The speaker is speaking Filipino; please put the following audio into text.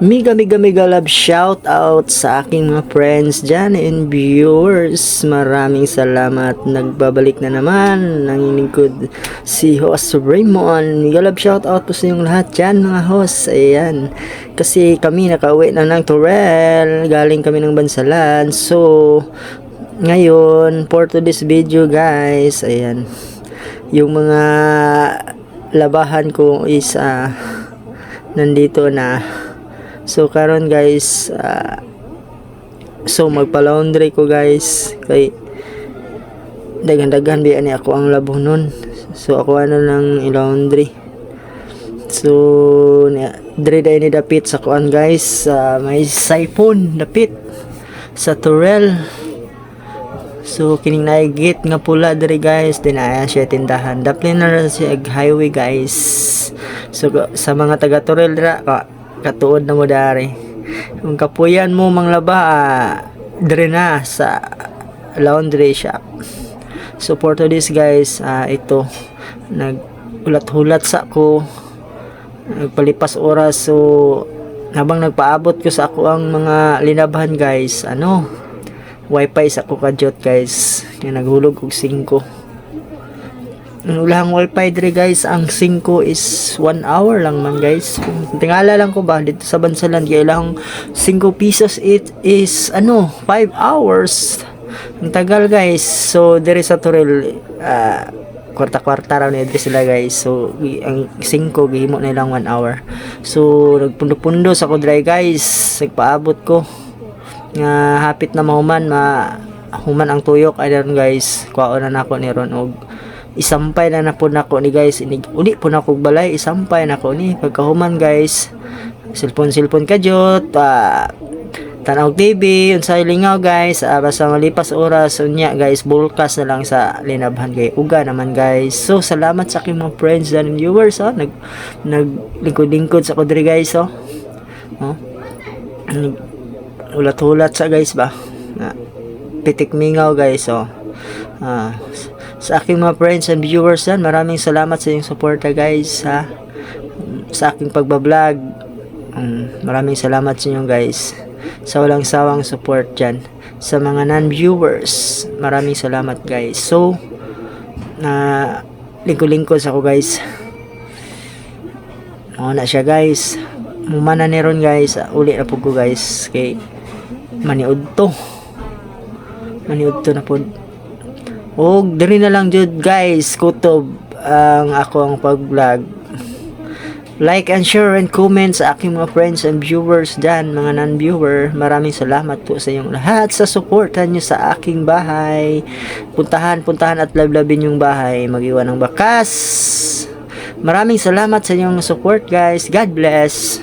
Mega love shout out sa aking mga friends dyan and viewers. Maraming salamat. Nagbabalik na naman ng lingkod si host Raymond. Mega love shout out po sa inyong lahat dyan mga host. Ayan. Kasi kami nakauwi na ng Torel. Galing kami ng Bansalan. So, ngayon, for today's video guys, ayan. Yung mga labahan ko is nandito na. So karon guys, so magpa-laundry ko guys kay dagan-dagan biya ni ako ang labo nun. So ako lang i-laundry. So dire day ni dapit sa kuan guys, may siphon dapit sa Torel. So kining naigit nga pula dire guys, dinaya siya tindahan. Daplin na siya highway guys. So sa mga taga Torel dira katuod na mo dari. Kung kapuyan mo manglaba, dire na sa laundry shop. So for this guys, ito nag-ulat-hulat sa ko, nagpalipas oras. So habang nagpaabot ko sa ako ang mga linabhan guys, wifi sa ko kadyot guys, yung naghulog og 5. Ang ulahang wifi dire guys, ang 5 is 1 hour lang man guys. Tingala lang ko ba dito sa Bansalan kaya ilang 5 pesos it is 5 hours. Ang tagal guys. So dire sa Torel, kwarta-kwarta raw ni sila guys. So ang 5 gihimo na lang 1 hour. So nagpundo-pundo sa ko dire guys, nagpaabot ko nga hapit na mahuman human ang tuyok ayun guys. Kuhaon na nako ni ron og isampay na po nako ni guys. Uli po nako balay, isampay nako ni pagkahuman guys. Cellphone kadyot, tanaw TV unsay lingaw guys. Basta malipas oras unya guys, bulkas na lang sa linabhan kay uga naman guys. So salamat sa aking mga friends and viewers naglingkod-lingkod sa ko diri guys ulat-ulat sa guys ba pitik mingaw guys. Sa aking mga friends and viewers maraming salamat sa inyong suporta guys sa aking pagbablog. Maraming salamat sa inyo guys sa walang sawang support dyan. Sa mga non-viewers, maraming salamat guys. So lingkod-lingkod sa ako guys. Na siya guys, mumana ni ron guys. Uli na po ko guys kay maniud to na po. O diri na lang jud guys kutob ang akong pag-vlog. Like and share and comment sa aking mga friends and viewers dyan, mga non-viewer. Maraming salamat po sa inyong lahat sa suportan nyo sa aking bahay. Puntahan at lablabin yung bahay, mag-iwan ng bakas. Maraming salamat sa inyong support guys. God bless.